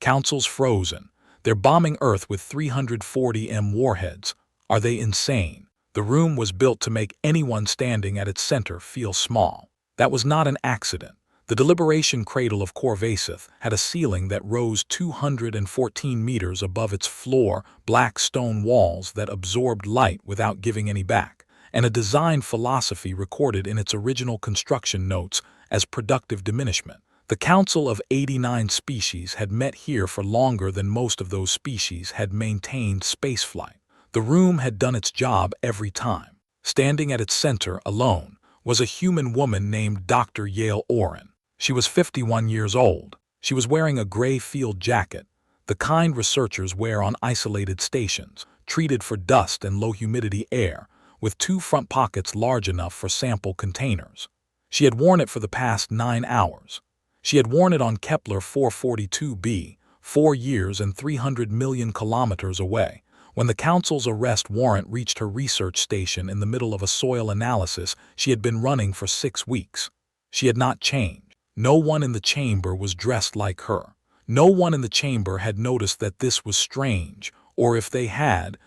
Council's frozen. They're bombing Earth with 340 warheads. Are they insane? The room was built to make anyone standing at its center feel small. That was not an accident. The deliberation cradle of Corvasith had a ceiling that rose 214 meters above its floor, black stone walls that absorbed light without giving any back, and a design philosophy recorded in its original construction notes as productive diminishment. The Council of 89 species had met here for longer than most of those species had maintained spaceflight. The room had done its job every time. Standing at its center, alone, was a human woman named Dr. Yale Oren. She was 51 years old. She was wearing a gray field jacket, the kind researchers wear on isolated stations, treated for dust and low-humidity air, with 2 front pockets large enough for sample containers. She had worn it for the past 9 hours. She had worn it on Kepler 442b, 4 years and 300 million kilometers away. When the Council's arrest warrant reached her research station in the middle of a soil analysis she had been running for 6 weeks. She had not changed. No one in the chamber was dressed like her. No one in the chamber had noticed that this was strange, or if they had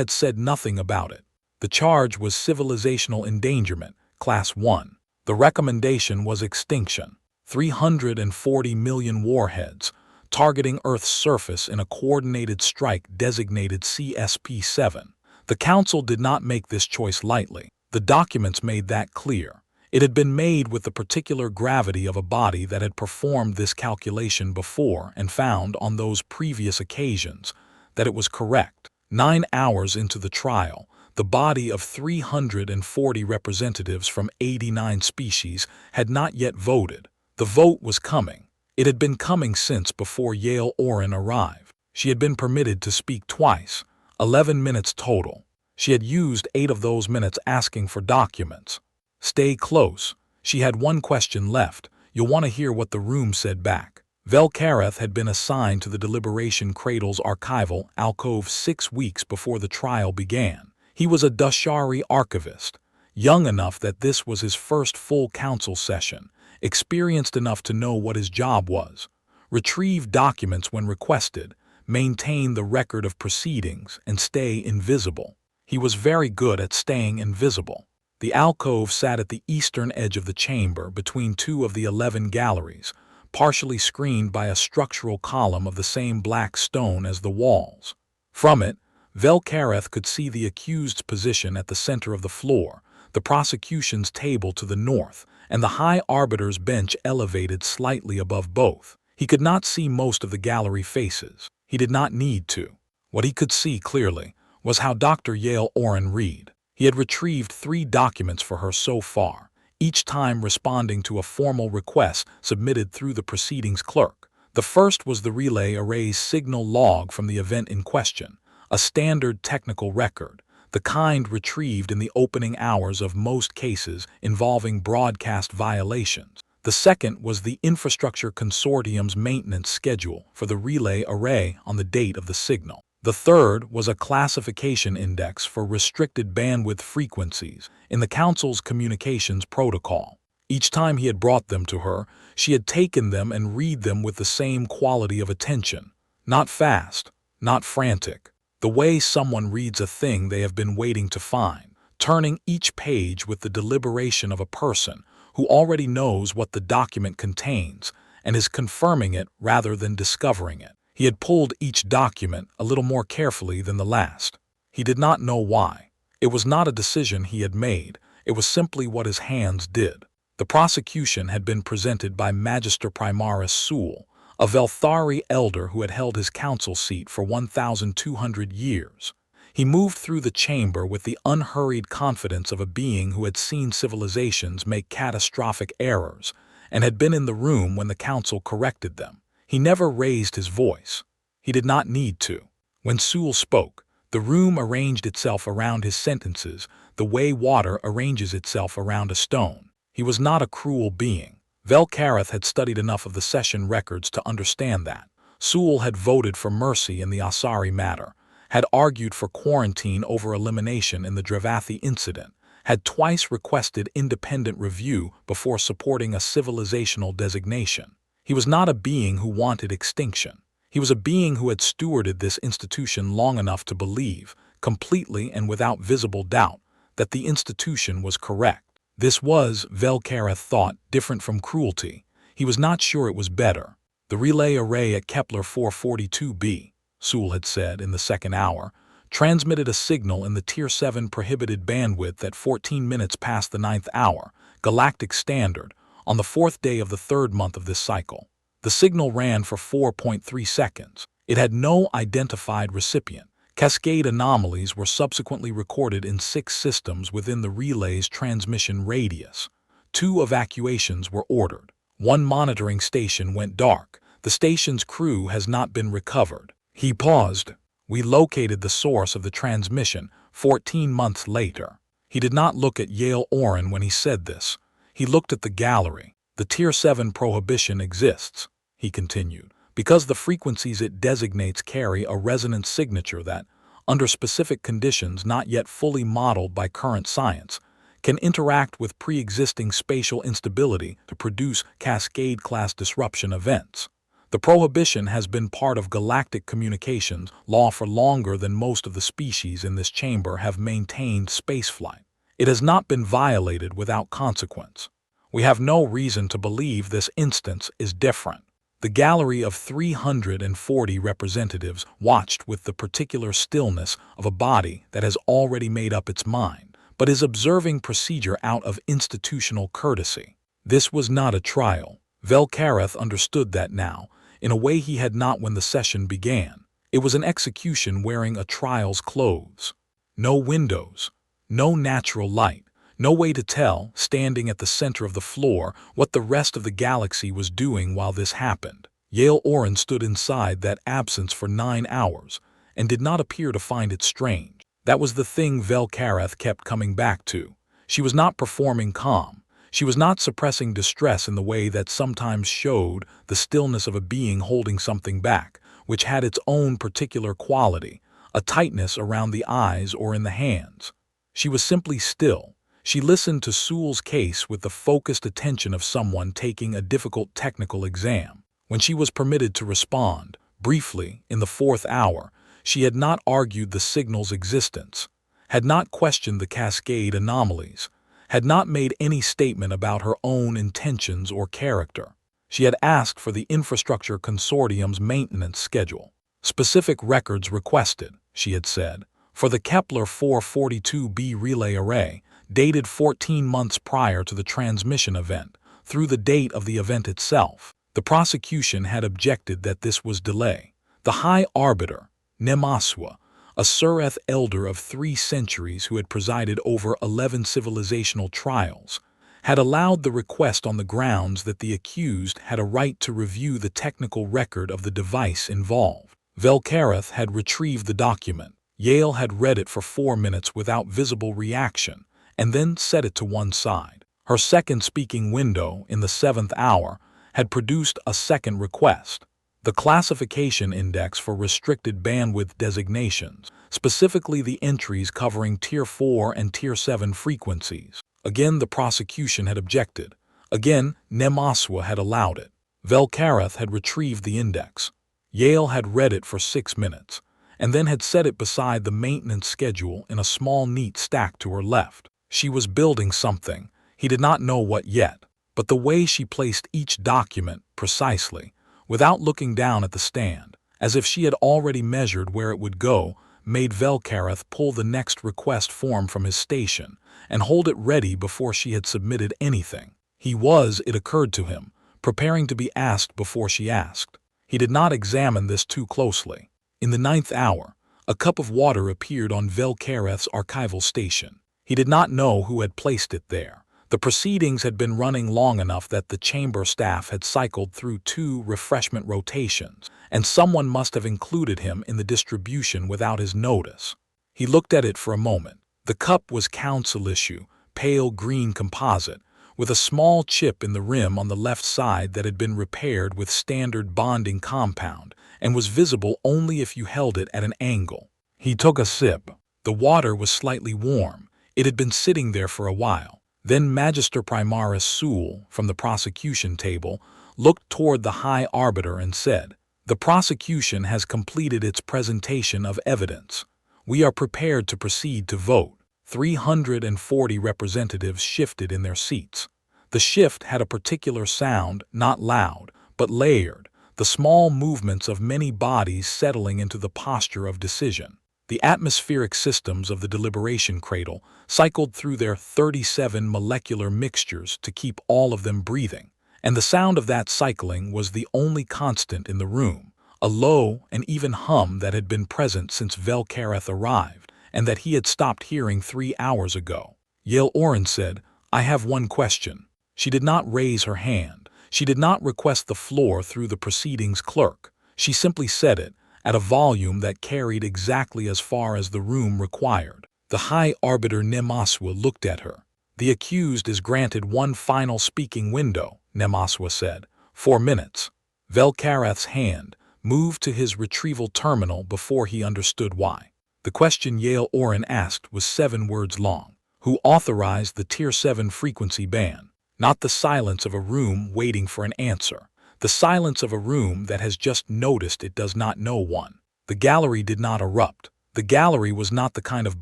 said nothing about it. The charge was civilizational endangerment, Class 1. The recommendation was extinction. 340 million warheads, targeting Earth's surface in a coordinated strike designated CSP-7. The Council did not make this choice lightly. The documents made that clear. It had been made with the particular gravity of a body that had performed this calculation before and found on those previous occasions that it was correct. 9 hours into the trial, the body of 340 representatives from 89 species had not yet voted. The vote was coming. It had been coming since before Yale Oren arrived. She had been permitted to speak twice, 11 minutes total. She had used 8 of those minutes asking for documents. Stay close. She had one question left. You'll want to hear what the room said back. Velkareth had been assigned to the deliberation cradle's archival alcove 6 weeks before the trial began. He was a Dashari archivist, young enough that this was his first full council session, experienced enough to know what his job was. Retrieve documents when requested, maintain the record of proceedings, and stay invisible. He was very good at staying invisible. The alcove sat at the eastern edge of the chamber between 2 of the 11 galleries, partially screened by a structural column of the same black stone as the walls. From it, Velkareth could see the accused's position at the center of the floor, the prosecution's table to the north, and the high arbiter's bench elevated slightly above both. He could not see most of the gallery faces. He did not need to. What he could see clearly was how Dr. Yale Oren read. He had retrieved 3 documents for her so far, each time responding to a formal request submitted through the proceedings clerk. The first was the relay array's signal log from the event in question, a standard technical record, the kind retrieved in the opening hours of most cases involving broadcast violations. The second was the Infrastructure Consortium's maintenance schedule for the relay array on the date of the signal. The third was a classification index for restricted bandwidth frequencies in the Council's communications protocol. Each time he had brought them to her, she had taken them and read them with the same quality of attention. Not fast, not frantic. The way someone reads a thing they have been waiting to find, turning each page with the deliberation of a person who already knows what the document contains and is confirming it rather than discovering it. He had pulled each document a little more carefully than the last. He did not know why. It was not a decision he had made. It was simply what his hands did. The prosecution had been presented by Magister Primaris Sewell, a Velthari elder who had held his council seat for 1,200 years. He moved through the chamber with the unhurried confidence of a being who had seen civilizations make catastrophic errors and had been in the room when the council corrected them. He never raised his voice. He did not need to. When Sewell spoke, the room arranged itself around his sentences the way water arranges itself around a stone. He was not a cruel being. Velkareth had studied enough of the session records to understand that. Sewell had voted for mercy in the Asari matter, had argued for quarantine over elimination in the Dravathi incident, had twice requested independent review before supporting a civilizational designation. He was not a being who wanted extinction. He was a being who had stewarded this institution long enough to believe, completely and without visible doubt, that the institution was correct. This was, Velkareth thought, different from cruelty. He was not sure it was better. The relay array at Kepler 442b, Sewell had said in the second hour, transmitted a signal in the Tier 7 prohibited bandwidth at 14 minutes past the 9th hour, galactic standard, on the 4th day of the 3rd month of this cycle. The signal ran for 4.3 seconds. It had no identified recipient. Cascade anomalies were subsequently recorded in 6 systems within the relay's transmission radius. 2 evacuations were ordered. 1 monitoring station went dark. The station's crew has not been recovered. He paused. We located the source of the transmission 14 months later. He did not look at Yale Oren when he said this. He looked at the gallery. The Tier 7 prohibition exists, he continued, because the frequencies it designates carry a resonance signature that, under specific conditions not yet fully modeled by current science, can interact with pre-existing spatial instability to produce cascade-class disruption events. The prohibition has been part of galactic communications law for longer than most of the species in this chamber have maintained spaceflight. It has not been violated without consequence. We have no reason to believe this instance is different. The gallery of 340 representatives watched with the particular stillness of a body that has already made up its mind, but is observing procedure out of institutional courtesy. This was not a trial. Velkareth understood that now, in a way he had not when the session began. It was an execution wearing a trial's clothes. No windows, no natural light, no way to tell, standing at the center of the floor, what the rest of the galaxy was doing while this happened. Yale Oren stood inside that absence for 9 hours, and did not appear to find it strange. That was the thing Velkareth kept coming back to. She was not performing calm. She was not suppressing distress in the way that sometimes showed the stillness of a being holding something back, which had its own particular quality, a tightness around the eyes or in the hands. She was simply still. She listened to Sewell's case with the focused attention of someone taking a difficult technical exam. When she was permitted to respond, briefly, in the 4th hour, she had not argued the signal's existence, had not questioned the cascade anomalies, had not made any statement about her own intentions or character. She had asked for the Infrastructure Consortium's maintenance schedule. Specific records requested, she had said, for the Kepler 442b relay array, dated 14 months prior to the transmission event, through the date of the event itself. The prosecution had objected that this was delay. The High Arbiter, Nemaswa, a Sureth elder of 3 centuries who had presided over 11 civilizational trials, had allowed the request on the grounds that the accused had a right to review the technical record of the device involved. Velkareth had retrieved the document. Yale had read it for 4 minutes without visible reaction, and then set it to one side. Her second speaking window, in the 7th hour, had produced a second request. The classification index for restricted bandwidth designations, specifically the entries covering Tier 4 and Tier 7 frequencies. Again, the prosecution had objected. Again, Nemaswa had allowed it. Velkareth had retrieved the index. Yale had read it for 6 minutes, and then had set it beside the maintenance schedule in a small neat stack to her left. She was building something. He did not know what yet, but the way she placed each document precisely, without looking down at the stand, as if she had already measured where it would go, made Velkareth pull the next request form from his station and hold it ready before she had submitted anything. He was, it occurred to him, preparing to be asked before she asked. He did not examine this too closely. In the 9th hour, a cup of water appeared on Velkareth's archival station. He did not know who had placed it there. The proceedings had been running long enough that the chamber staff had cycled through 2 refreshment rotations, and someone must have included him in the distribution without his notice. He looked at it for a moment. The cup was council issue, pale green composite, with a small chip in the rim on the left side that had been repaired with standard bonding compound and was visible only if you held it at an angle. He took a sip. The water was slightly warm. It had been sitting there for a while. Then Magister Primaris Sewell, from the prosecution table, looked toward the High Arbiter and said, The prosecution has completed its presentation of evidence. We are prepared to proceed to vote. 340 representatives shifted in their seats. The shift had a particular sound, not loud, but layered, the small movements of many bodies settling into the posture of decision. The atmospheric systems of the deliberation cradle cycled through their 37 molecular mixtures to keep all of them breathing, and the sound of that cycling was the only constant in the room, a low and even hum that had been present since Velkareth arrived, and that he had stopped hearing 3 hours ago. Yale Oren said, "I have one question." She did not raise her hand. She did not request the floor through the proceedings clerk. She simply said it, at a volume that carried exactly as far as the room required. The High Arbiter Nemaswa looked at her. "The accused is granted one final speaking window," Nemaswa said. 4 minutes. Velkareth's hand moved to his retrieval terminal before he understood why. The question Yale Oren asked was 7 words long. Who authorized the Tier 7 frequency ban? Not the silence of a room waiting for an answer. The silence of a room that has just noticed it does not know one. The gallery did not erupt. The gallery was not the kind of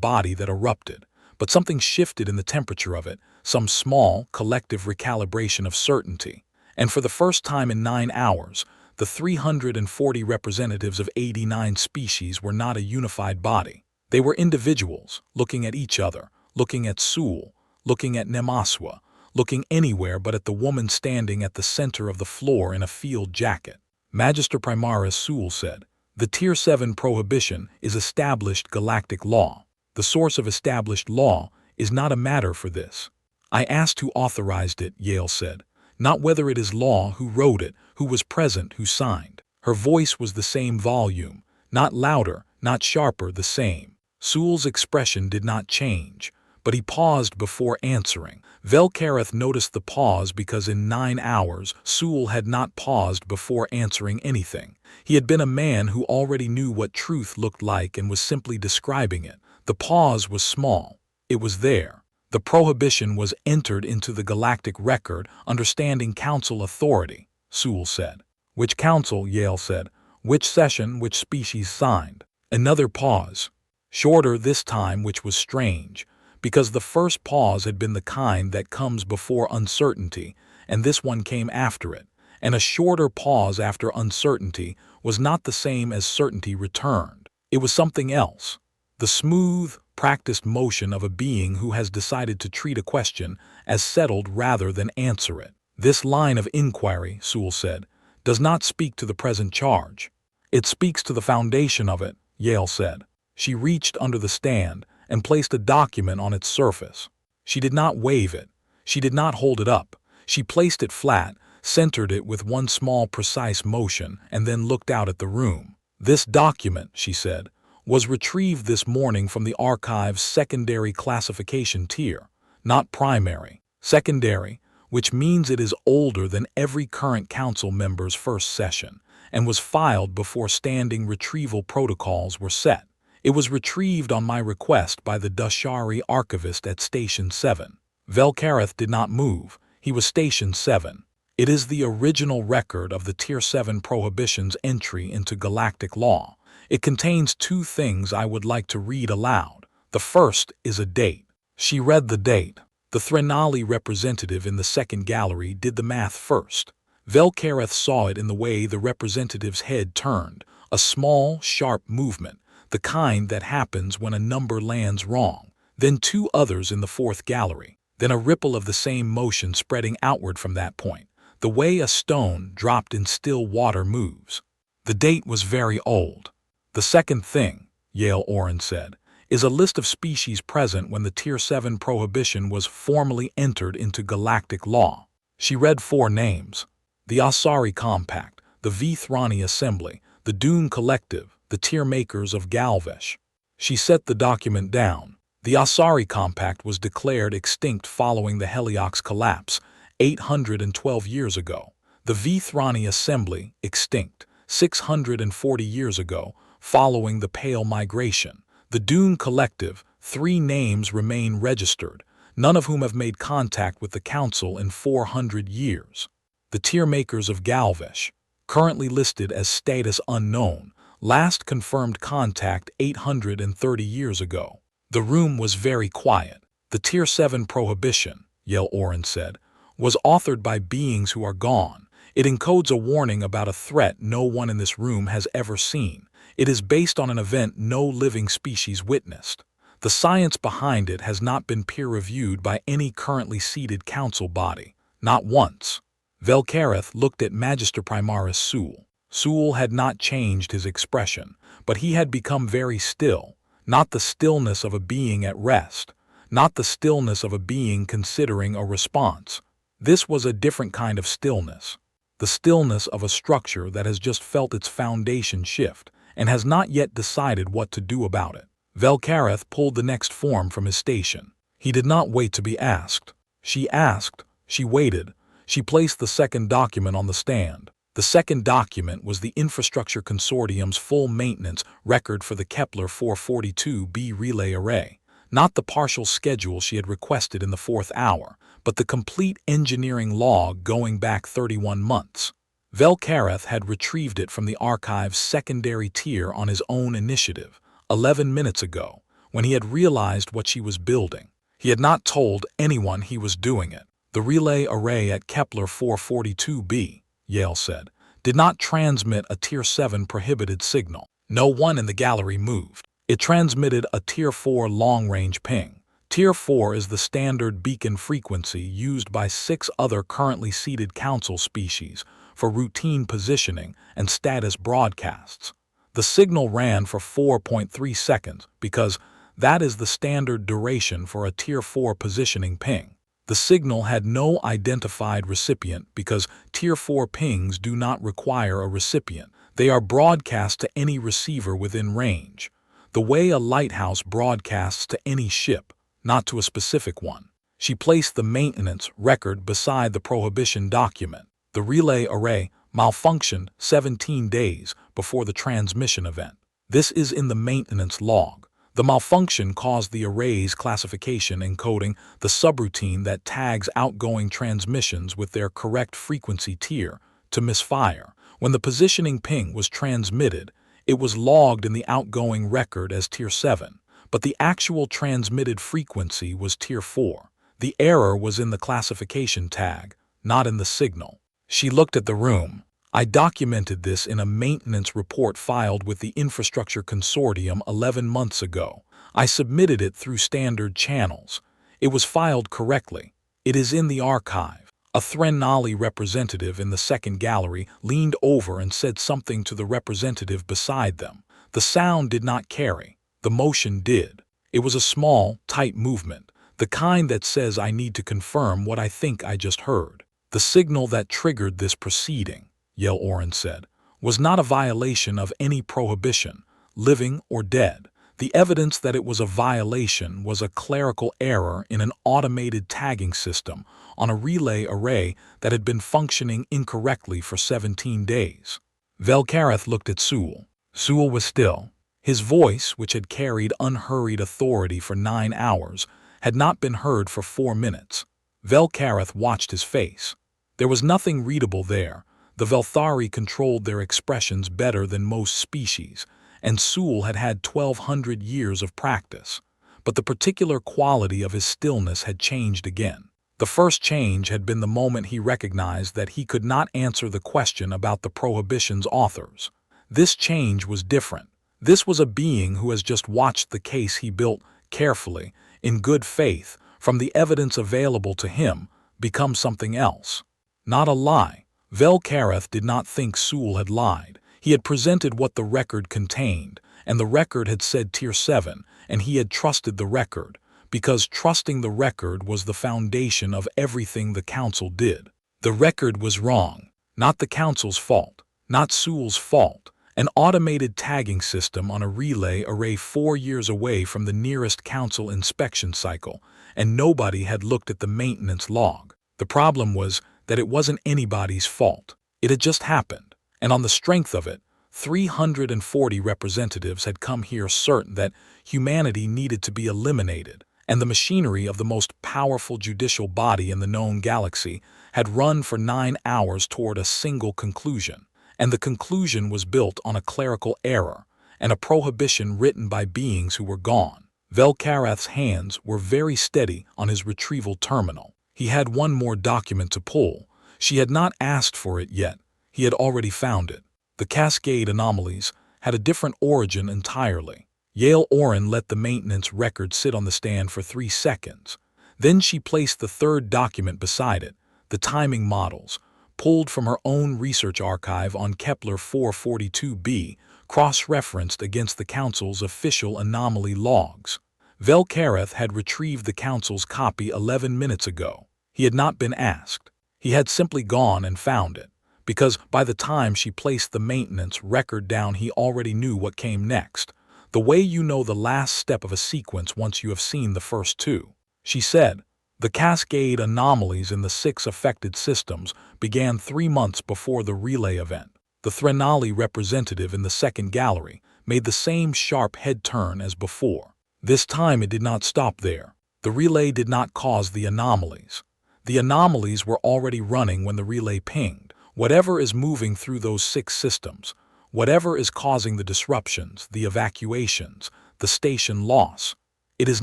body that erupted, but something shifted in the temperature of it, some small, collective recalibration of certainty. And for the first time in 9 hours, the 340 representatives of 89 species were not a unified body. They were individuals, looking at each other, looking at Sewell, looking at Nemaswa, looking anywhere but at the woman standing at the center of the floor in a field jacket. Magister Primaris Sewell said, "The Tier 7 prohibition is established galactic law. The source of established law is not a matter for this." "I asked who authorized it," Yale said. "Not whether it is law, who wrote it, who was present, who signed." Her voice was the same volume, not louder, not sharper, the same. Sewell's expression did not change, but he paused before answering. Velkareth noticed the pause because in 9 hours Sewell had not paused before answering anything. He had been a man who already knew what truth looked like and was simply describing it. The pause was small. It was there. The prohibition was entered into the galactic record under Standing Council authority, Sewell said. "Which council?" Yale said. "Which session, which species signed?" Another pause. Shorter this time, which was strange, because the first pause had been the kind that comes before uncertainty, and this one came after it, and a shorter pause after uncertainty was not the same as certainty returned. It was something else. The smooth, practiced motion of a being who has decided to treat a question as settled rather than answer it. "This line of inquiry," Sewell said, "does not speak to the present charge. It speaks to the foundation of it," Yale said. She reached under the stand and placed a document on its surface. She did not wave it. She did not hold it up. She placed it flat, centered it with one small precise motion, and then looked out at the room. "This document," she said, "was retrieved this morning from the archive's secondary classification tier, not primary. Secondary, which means it is older than every current council member's first session, and was filed before standing retrieval protocols were set. It was retrieved on my request by the Dashari archivist at Station 7. Velkareth did not move. He was Station 7. It is the original record of the Tier 7 prohibition's entry into galactic law. It contains 2 things I would like to read aloud. The first is a date." She read the date. The Threnali representative in the second gallery did the math first. Velkareth saw it in the way the representative's head turned, a small, sharp movement, the kind that happens when a number lands wrong, then 2 others in the 4th gallery, then a ripple of the same motion spreading outward from that point, the way a stone dropped in still water moves. The date was very old. "The second thing," Yale Oren said, "is a list of species present when the Tier 7 prohibition was formally entered into galactic law." She read 4 names. The Asari Compact, the Vithrani Assembly, the Dune Collective, the Tier Makers of Galvesh. She set the document down. The Asari Compact was declared extinct following the Heliox collapse 812 years ago. The Vithrani Assembly, extinct 640 years ago, following the Pale Migration. The Dune Collective, 3 names remain registered, none of whom have made contact with the Council in 400 years. The Tier Makers of Galvesh, currently listed as status unknown, last confirmed contact 830 years ago. The room was very quiet. The Tier 7 prohibition, Yale Oren said, was authored by beings who are gone. It encodes a warning about a threat no one in this room has ever seen. It is based on an event no living species witnessed. The science behind it has not been peer-reviewed by any currently seated council body. Not once. Velkareth looked at Magister Primaris Sewell. Sewell had not changed his expression, but he had become very still. Not the stillness of a being at rest. Not the stillness of a being considering a response. This was a different kind of stillness. The stillness of a structure that has just felt its foundation shift and has not yet decided what to do about it. Velkareth pulled the next form from his station. He did not wait to be asked. She asked. She waited. She placed the second document on the stand. The second document was the Infrastructure Consortium's full maintenance record for the Kepler 442b relay array. Not the partial schedule she had requested in the 4th hour, but the complete engineering log going back 31 months. Velkareth had retrieved it from the archive's secondary tier on his own initiative, 11 minutes ago, when he had realized what she was building. He had not told anyone he was doing it. The relay array at Kepler 442b, Yale said, did not transmit a Tier 7 prohibited signal. No one in the gallery moved. It transmitted a Tier 4 long-range ping. Tier 4 is the standard beacon frequency used by 6 other currently seated council species for routine positioning and status broadcasts. The signal ran for 4.3 seconds because that is the standard duration for a Tier 4 positioning ping. The signal had no identified recipient because Tier 4 pings do not require a recipient. They are broadcast to any receiver within range, the way a lighthouse broadcasts to any ship, not to a specific one. She placed the maintenance record beside the prohibition document. The relay array malfunctioned 17 days before the transmission event. This is in the maintenance log. The malfunction caused the array's classification encoding the subroutine that tags outgoing transmissions with their correct frequency tier to misfire. When the positioning ping was transmitted, it was logged in the outgoing record as Tier 7, but the actual transmitted frequency was Tier 4. The error was in the classification tag, not in the signal. She looked at the room. I documented this in a maintenance report filed with the Infrastructure Consortium 11 months ago. I submitted it through standard channels. It was filed correctly. It is in the archive. A Threnali representative in the second gallery leaned over and said something to the representative beside them. The sound did not carry. The motion did. It was a small, tight movement, the kind that says I need to confirm what I think I just heard. The signal that triggered this proceeding, Yale Oren said, was not a violation of any prohibition, living or dead. The evidence that it was a violation was a clerical error in an automated tagging system on a relay array that had been functioning incorrectly for 17 days. Velkareth looked at Sewell. Sewell was still. His voice, which had carried unhurried authority for 9 hours, had not been heard for 4 minutes. Velkareth watched his face. There was nothing readable there. The Velthari controlled their expressions better than most species, and Sewell had had 1,200 years of practice. But the particular quality of his stillness had changed again. The first change had been the moment he recognized that he could not answer the question about the prohibition's authors. This change was different. This was a being who has just watched the case he built carefully, in good faith, from the evidence available to him, become something else. Not a lie. Velkareth did not think Sewell had lied. He had presented what the record contained, and the record had said Tier 7, and he had trusted the record, because trusting the record was the foundation of everything the council did. The record was wrong. Not the council's fault. Not Sewell's fault. An automated tagging system on a relay array 4 years away from the nearest council inspection cycle, and nobody had looked at the maintenance log. The problem was that it wasn't anybody's fault. It had just happened, and on the strength of it, 340 representatives had come here certain that humanity needed to be eliminated, and the machinery of the most powerful judicial body in the known galaxy had run for 9 hours toward a single conclusion, and the conclusion was built on a clerical error and a prohibition written by beings who were gone. Velkarath's hands were very steady on his retrieval terminal. He had one more document to pull. She had not asked for it yet. He had already found it. The cascade anomalies had a different origin entirely. Yale Oren let the maintenance record sit on the stand for 3 seconds. Then she placed the third document beside it, the timing models, pulled from her own research archive on Kepler 442b, cross-referenced against the Council's official anomaly logs. Velkarath had retrieved the Council's copy 11 minutes ago. He had not been asked. He had simply gone and found it, because by the time she placed the maintenance record down he already knew what came next. The way you know the last step of a sequence once you have seen the first 2. She said, the cascade anomalies in the 6 affected systems began 3 months before the relay event. The Threnali representative in the second gallery made the same sharp head turn as before. This time it did not stop there. The relay did not cause the anomalies. The anomalies were already running when the relay pinged. Whatever is moving through those 6 systems, whatever is causing the disruptions, the evacuations, the station loss, it is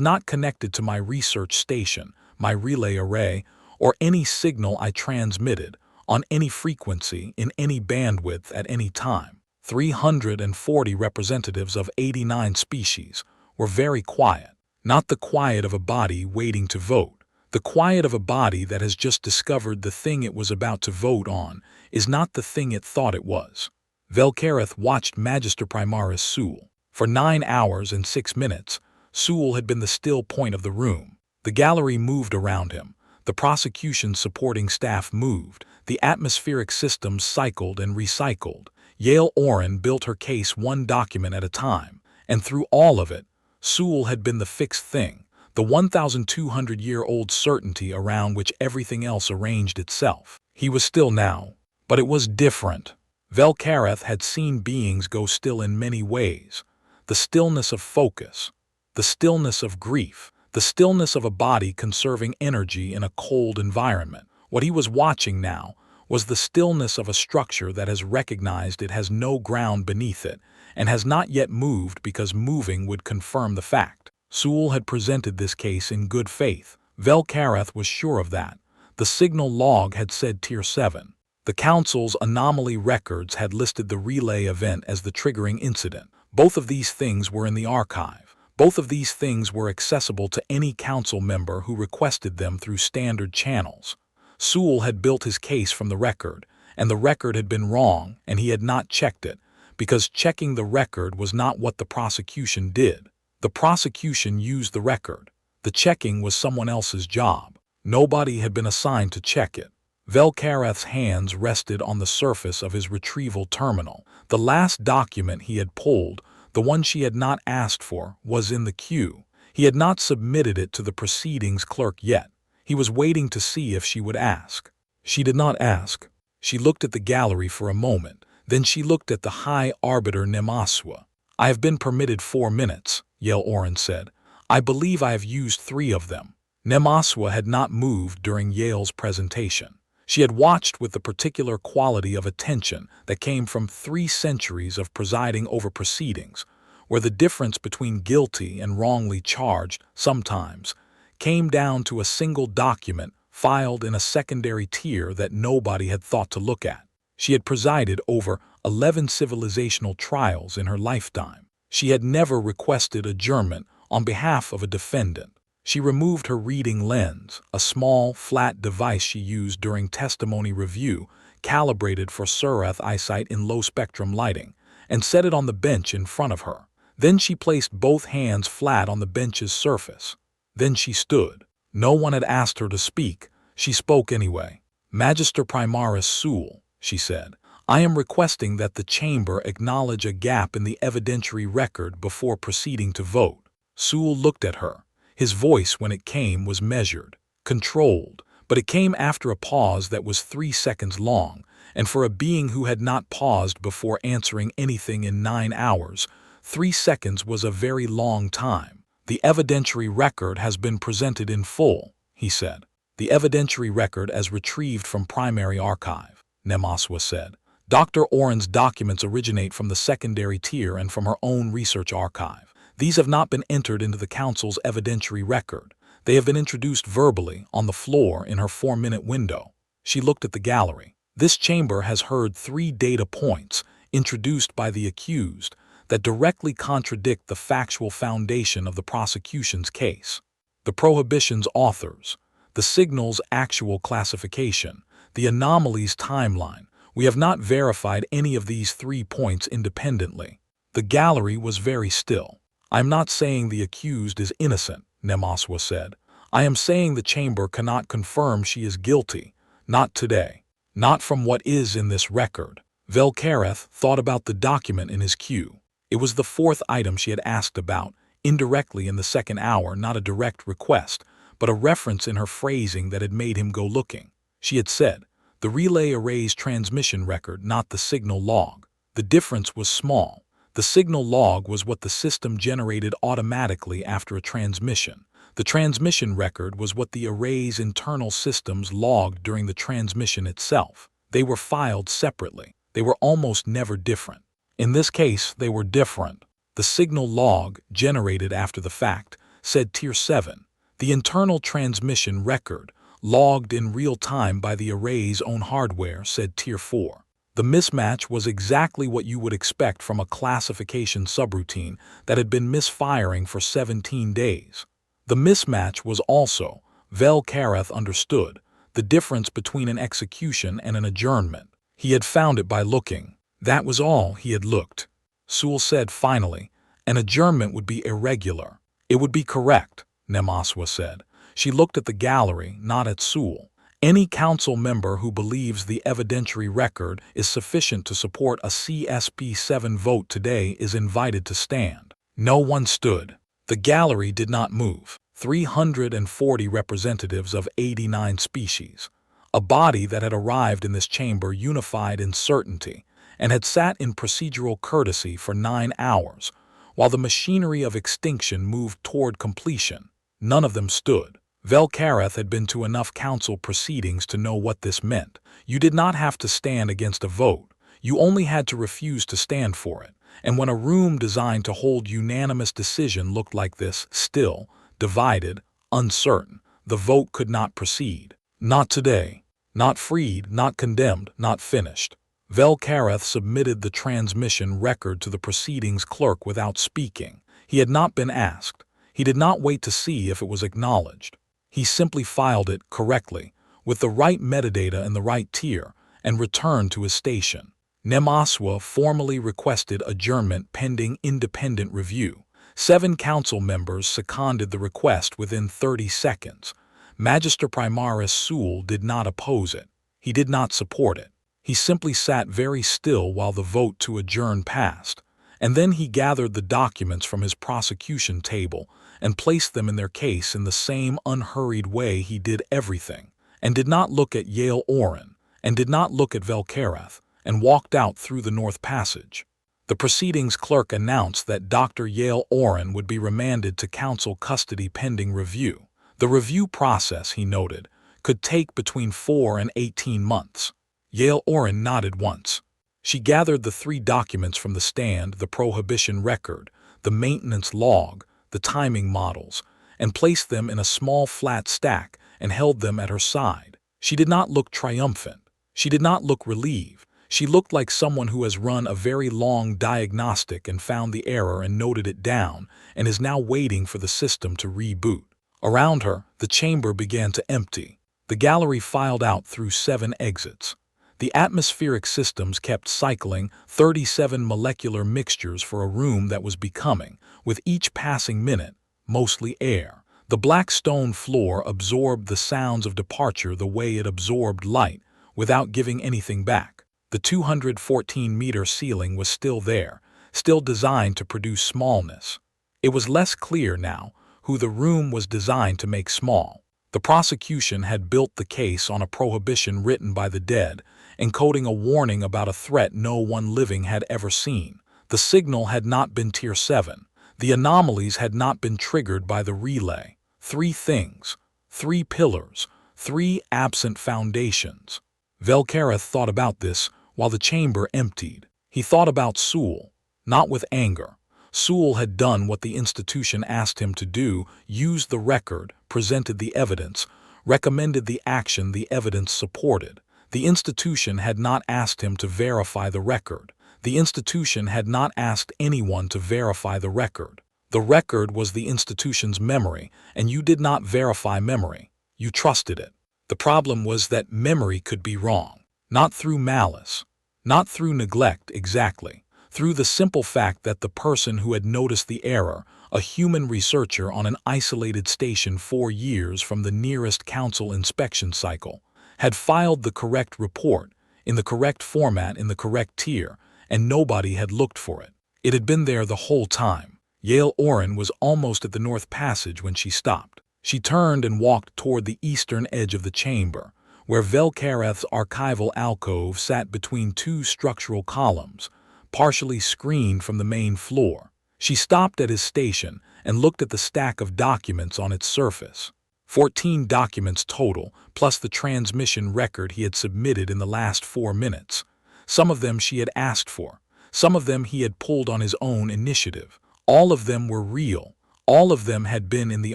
not connected to my research station, my relay array, or any signal I transmitted on any frequency in any bandwidth at any time. 340 representatives of 89 species were very quiet, not the quiet of a body waiting to vote. The quiet of a body that has just discovered the thing it was about to vote on is not the thing it thought it was. Velkarath watched Magister Primaris Sewell. For 9 hours and 6 minutes, Sewell had been the still point of the room. The gallery moved around him. The prosecution supporting staff moved. The atmospheric systems cycled and recycled. Yale Oren built her case one document at a time, and through all of it, Sewell had been the fixed thing, the 1,200-year-old certainty around which everything else arranged itself. He was still now, but it was different. Velkarath had seen beings go still in many ways. The stillness of focus, the stillness of grief, the stillness of a body conserving energy in a cold environment. What he was watching now was the stillness of a structure that has recognized it has no ground beneath it and has not yet moved because moving would confirm the fact. Sewell had presented this case in good faith. Velkarath was sure of that. The signal log had said Tier 7. The Council's anomaly records had listed the relay event as the triggering incident. Both of these things were in the archive. Both of these things were accessible to any Council member who requested them through standard channels. Sewell had built his case from the record, and the record had been wrong, and he had not checked it, because checking the record was not what the prosecution did. The prosecution used the record. The checking was someone else's job. Nobody had been assigned to check it. Velkarath's hands rested on the surface of his retrieval terminal. The last document he had pulled, the one she had not asked for, was in the queue. He had not submitted it to the proceedings clerk yet. He was waiting to see if she would ask. She did not ask. She looked at the gallery for a moment. Then she looked at the High Arbiter Nemaswa. "I have been permitted 4 minutes," Yale Oren said. "I believe I have used 3 of them." Nemaswa had not moved during Yale's presentation. She had watched with the particular quality of attention that came from 3 centuries of presiding over proceedings, where the difference between guilty and wrongly charged, sometimes, came down to a single document filed in a secondary tier that nobody had thought to look at. She had presided over 11 civilizational trials in her lifetime. She had never requested adjournment on behalf of a defendant. She removed her reading lens, a small, flat device she used during testimony review, calibrated for Surath eyesight in low-spectrum lighting, and set it on the bench in front of her. Then she placed both hands flat on the bench's surface. Then she stood. No one had asked her to speak. She spoke anyway. "Magister Primaris Sewell," she said, "I am requesting that the chamber acknowledge a gap in the evidentiary record before proceeding to vote." Sewell looked at her. His voice, when it came, was measured, controlled, but it came after a pause that was 3 seconds long, and for a being who had not paused before answering anything in 9 hours, 3 seconds was a very long time. "The evidentiary record has been presented in full," he said. "The evidentiary record as retrieved from primary archive," Nemaswa said. Dr. Oren's documents originate from the secondary tier and from her own research archive. These have not been entered into the Council's evidentiary record. They have been introduced verbally, on the floor, in her 4-minute window. She looked at the gallery. This chamber has heard 3 data points, introduced by the accused, that directly contradict the factual foundation of the prosecution's case. The prohibition's authors, the signal's actual classification, the anomaly's timeline. We have not verified any of these 3 points independently. The gallery was very still. I am not saying the accused is innocent, Nemaswa said. I am saying the chamber cannot confirm she is guilty. Not today. Not from what is in this record. Velkareth thought about the document in his queue. It was the 4th item she had asked about, indirectly in the 2nd hour, not a direct request, but a reference in her phrasing that had made him go looking. She had said, the relay array's transmission record, not the signal log. The difference was small. The signal log was what the system generated automatically after a transmission. The transmission record was what the array's internal systems logged during the transmission itself. They were filed separately. They were almost never different. In this case, they were different. The signal log, generated after the fact, said Tier 7. The internal transmission record, logged in real time by the array's own hardware, said Tier 4. The mismatch was exactly what you would expect from a classification subroutine that had been misfiring for 17 days. The mismatch was also, Velkareth understood, the difference between an execution and an adjournment. He had found it by looking. That was all he had looked. Sewell said finally, an adjournment would be irregular. It would be correct, Nemaswa said. She looked at the gallery, not at Sewell. Any council member who believes the evidentiary record is sufficient to support a CSP7 vote today is invited to stand. No one stood. The gallery did not move. 340 representatives of 89 species. A body that had arrived in this chamber unified in certainty and had sat in procedural courtesy for 9 hours, while the machinery of extinction moved toward completion. None of them stood. Velkareth had been to enough council proceedings to know what this meant. You did not have to stand against a vote. You only had to refuse to stand for it. And when a room designed to hold unanimous decision looked like this, still, divided, uncertain, the vote could not proceed. Not today. Not freed, not condemned, not finished. Velkareth submitted the transmission record to the proceedings clerk without speaking. He had not been asked. He did not wait to see if it was acknowledged. He simply filed it correctly, with the right metadata in the right tier, and returned to his station. Nemaswa formally requested adjournment pending independent review. 7 council members seconded the request within 30 seconds. Magister Primaris Sewell did not oppose it. He did not support it. He simply sat very still while the vote to adjourn passed, and then he gathered the documents from his prosecution table and placed them in their case in the same unhurried way he did everything, and did not look at Yale Oren, and did not look at Velkareth, and walked out through the North Passage. The proceedings clerk announced that Dr. Yale Oren would be remanded to council custody pending review. The review process, he noted, could take between 4 and 18 months. Yale Oren nodded once. She gathered the 3 documents from the stand, the prohibition record, the maintenance log, the timing models, and placed them in a small flat stack and held them at her side. She did not look triumphant. She did not look relieved. She looked like someone who has run a very long diagnostic and found the error and noted it down and is now waiting for the system to reboot. Around her, the chamber began to empty. The gallery filed out through 7 exits. The atmospheric systems kept cycling 37 molecular mixtures for a room that was becoming, with each passing minute, mostly air. The black stone floor absorbed the sounds of departure the way it absorbed light, without giving anything back. The 214-meter ceiling was still there, still designed to produce smallness. It was less clear now who the room was designed to make small. The prosecution had built the case on a prohibition written by the dead, encoding a warning about a threat no one living had ever seen. The signal had not been Tier 7. The anomalies had not been triggered by the relay. 3 things, 3 pillars, 3 absent foundations. Velkareth thought about this, while the chamber emptied. He thought about Sewell, not with anger. Sewell had done what the institution asked him to do, used the record, presented the evidence, recommended the action the evidence supported. The institution had not asked him to verify the record. The institution had not asked anyone to verify the record. The record was the institution's memory, and you did not verify memory. You trusted it. The problem was that memory could be wrong. Not through malice. Not through neglect exactly. Through the simple fact that the person who had noticed the error, a human researcher on an isolated station 4 years from the nearest council inspection cycle, had filed the correct report, in the correct format in the correct tier, and nobody had looked for it. It had been there the whole time. Yale Oren was almost at the North Passage when she stopped. She turned and walked toward the eastern edge of the chamber, where Velkareth's archival alcove sat between 2 structural columns, partially screened from the main floor. She stopped at his station and looked at the stack of documents on its surface. 14 documents total, plus the transmission record he had submitted in the last 4 minutes. Some of them she had asked for. Some of them he had pulled on his own initiative. All of them were real. All of them had been in the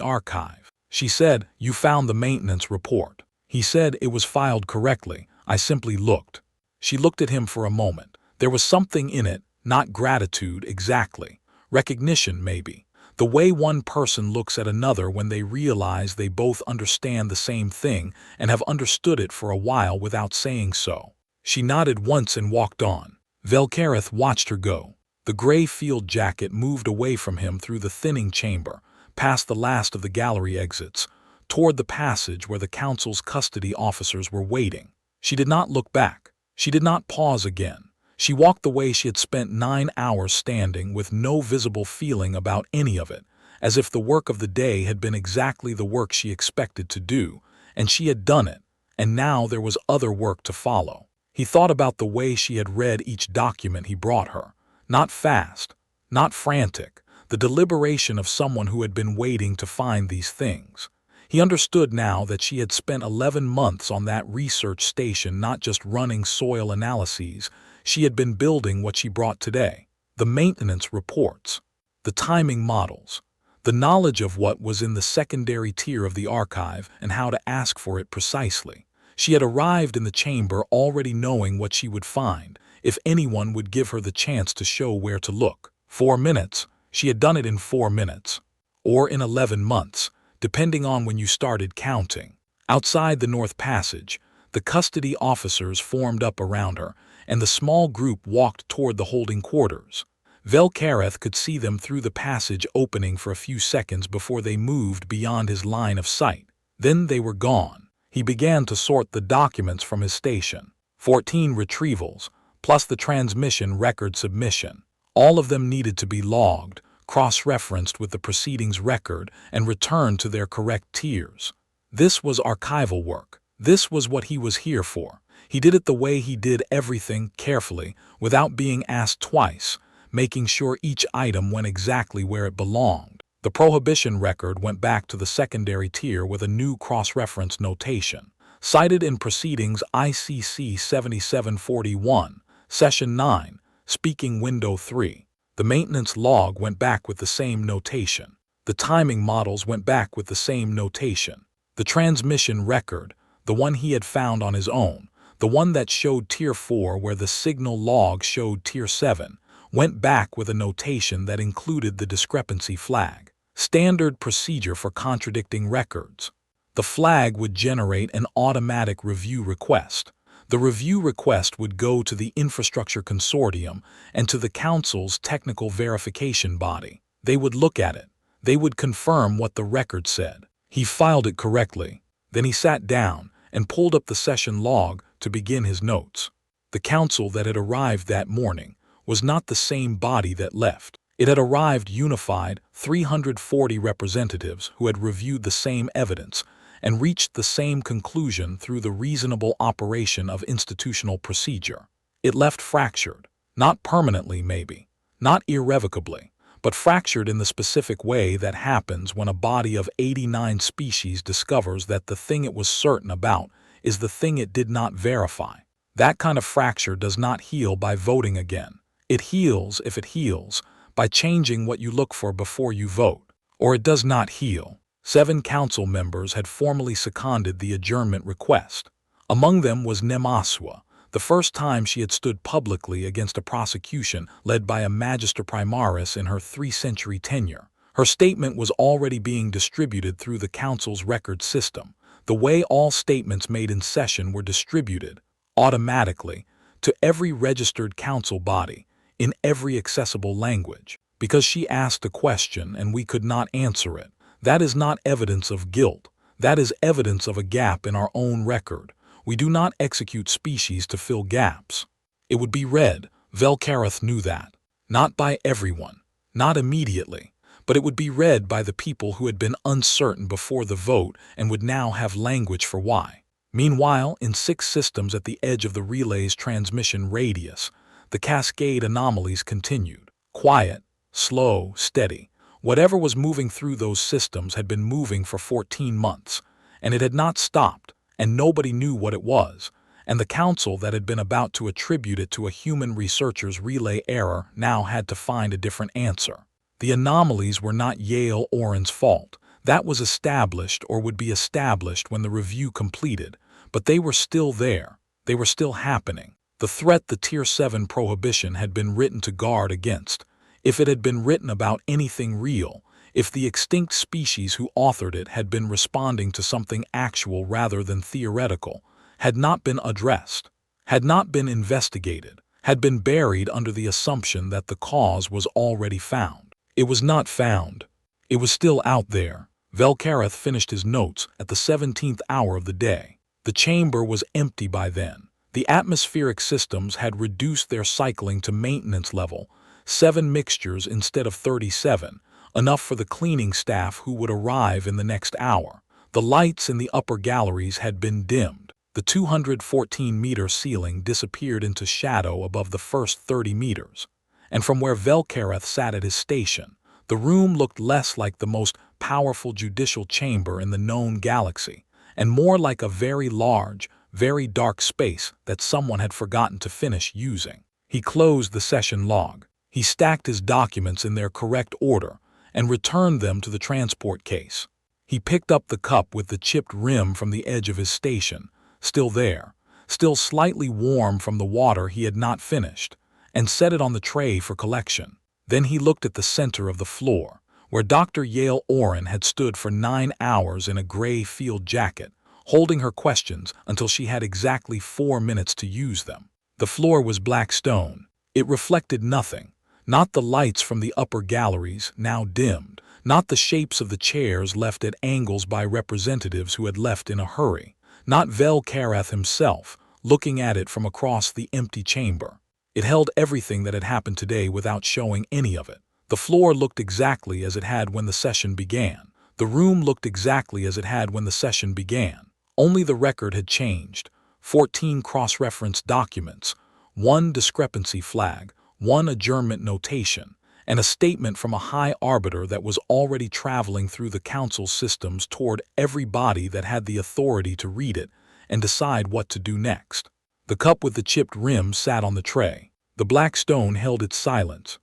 archive. She said, "You found the maintenance report." He said, "It was filed correctly. I simply looked." She looked at him for a moment. There was something in it, not gratitude exactly. Recognition, maybe. The way one person looks at another when they realize they both understand the same thing and have understood it for a while without saying so. She nodded once and walked on. Velkareth watched her go. The gray field jacket moved away from him through the thinning chamber, past the last of the gallery exits, toward the passage where the council's custody officers were waiting. She did not look back. She did not pause again. She walked the way she had spent 9 hours standing with no visible feeling about any of it, as if the work of the day had been exactly the work she expected to do, and she had done it, and now there was other work to follow. He thought about the way she had read each document he brought her. Not fast, not frantic, the deliberation of someone who had been waiting to find these things. He understood now that she had spent 11 months on that research station, not just running soil analyses. She had been building what she brought today. The maintenance reports, the timing models, the knowledge of what was in the secondary tier of the archive and how to ask for it precisely. She had arrived in the chamber already knowing what she would find, if anyone would give her the chance to show where to look. 4 minutes. She had done it in 4 minutes. Or in 11 months, depending on when you started counting. Outside the North Passage, the custody officers formed up around her, and the small group walked toward the holding quarters. Velkareth could see them through the passage opening for a few seconds before they moved beyond his line of sight. Then they were gone. He began to sort the documents from his station. 14 retrievals, plus the transmission record submission. All of them needed to be logged, cross-referenced with the proceedings record, and returned to their correct tiers. This was archival work. This was what he was here for. He did it the way he did everything, carefully, without being asked twice, making sure each item went exactly where it belonged. The prohibition record went back to the secondary tier with a new cross-reference notation. Cited in Proceedings ICC 7741, Session 9, Speaking Window 3. The maintenance log went back with the same notation. The timing models went back with the same notation. The transmission record, the one he had found on his own, the one that showed Tier 4 where the signal log showed Tier 7, went back with a notation that included the discrepancy flag. Standard procedure for contradicting records. The flag would generate an automatic review request. The review request would go to the Infrastructure Consortium and to the Council's technical verification body. They would look at it. They would confirm what the record said. He filed it correctly. Then he sat down and pulled up the session log to begin his notes. The council that had arrived that morning was not the same body that left. It had arrived unified, 340 representatives who had reviewed the same evidence and reached the same conclusion through the reasonable operation of institutional procedure. It left fractured, not permanently maybe, not irrevocably, but fractured in the specific way that happens when a body of 89 species discovers that the thing it was certain about is the thing it did not verify. That kind of fracture does not heal by voting again. It heals, if it heals, by changing what you look for before you vote. Or it does not heal. 7 council members had formally seconded the adjournment request. Among them was Nemaswa, the first time she had stood publicly against a prosecution led by a magister primaris in her 3-century tenure. Her statement was already being distributed through the council's record system, the way all statements made in session were distributed, automatically, to every registered council body, in every accessible language. Because she asked a question and we could not answer it, that is not evidence of guilt. That is evidence of a gap in our own record. We do not execute species to fill gaps. It would be read, Velkareth knew that. Not by everyone, not immediately, but it would be read by the people who had been uncertain before the vote and would now have language for why. Meanwhile, in 6 systems at the edge of the relay's transmission radius, the cascade anomalies continued. Quiet, slow, steady. Whatever was moving through those systems had been moving for 14 months, and it had not stopped, and nobody knew what it was, and the council that had been about to attribute it to a human researcher's relay error now had to find a different answer. The anomalies were not Yale Oren's fault. That was established or would be established when the review completed, but they were still there. They were still happening. The threat the Tier 7 prohibition had been written to guard against. If it had been written about anything real, if the extinct species who authored it had been responding to something actual rather than theoretical, had not been addressed, had not been investigated, had been buried under the assumption that the cause was already found. It was not found. It was still out there. Velkareth finished his notes at the 17th hour of the day. The chamber was empty by then. The atmospheric systems had reduced their cycling to maintenance level, 7 mixtures instead of 37, enough for the cleaning staff who would arrive in the next hour. The lights in the upper galleries had been dimmed. The 214-meter ceiling disappeared into shadow above the first 30 meters. And from where Velkareth sat at his station, the room looked less like the most powerful judicial chamber in the known galaxy, and more like a very large, very dark space that someone had forgotten to finish using. He closed the session log. He stacked his documents in their correct order and returned them to the transport case. He picked up the cup with the chipped rim from the edge of his station, still there, still slightly warm from the water he had not finished, and set it on the tray for collection. Then he looked at the center of the floor, where Dr. Yale Oren had stood for 9 hours in a gray field jacket, holding her questions until she had exactly 4 minutes to use them. The floor was black stone. It reflected nothing. Not the lights from the upper galleries, now dimmed, not the shapes of the chairs left at angles by representatives who had left in a hurry, not Velkareth himself, looking at it from across the empty chamber. It held everything that had happened today without showing any of it. The floor looked exactly as it had when the session began. The room looked exactly as it had when the session began. Only the record had changed. 14 cross-referenced documents, 1 discrepancy flag, 1 adjournment notation, and a statement from a high arbiter that was already traveling through the council systems toward every body that had the authority to read it and decide what to do next. The cup with the chipped rim sat on the tray. The black stone held its silence.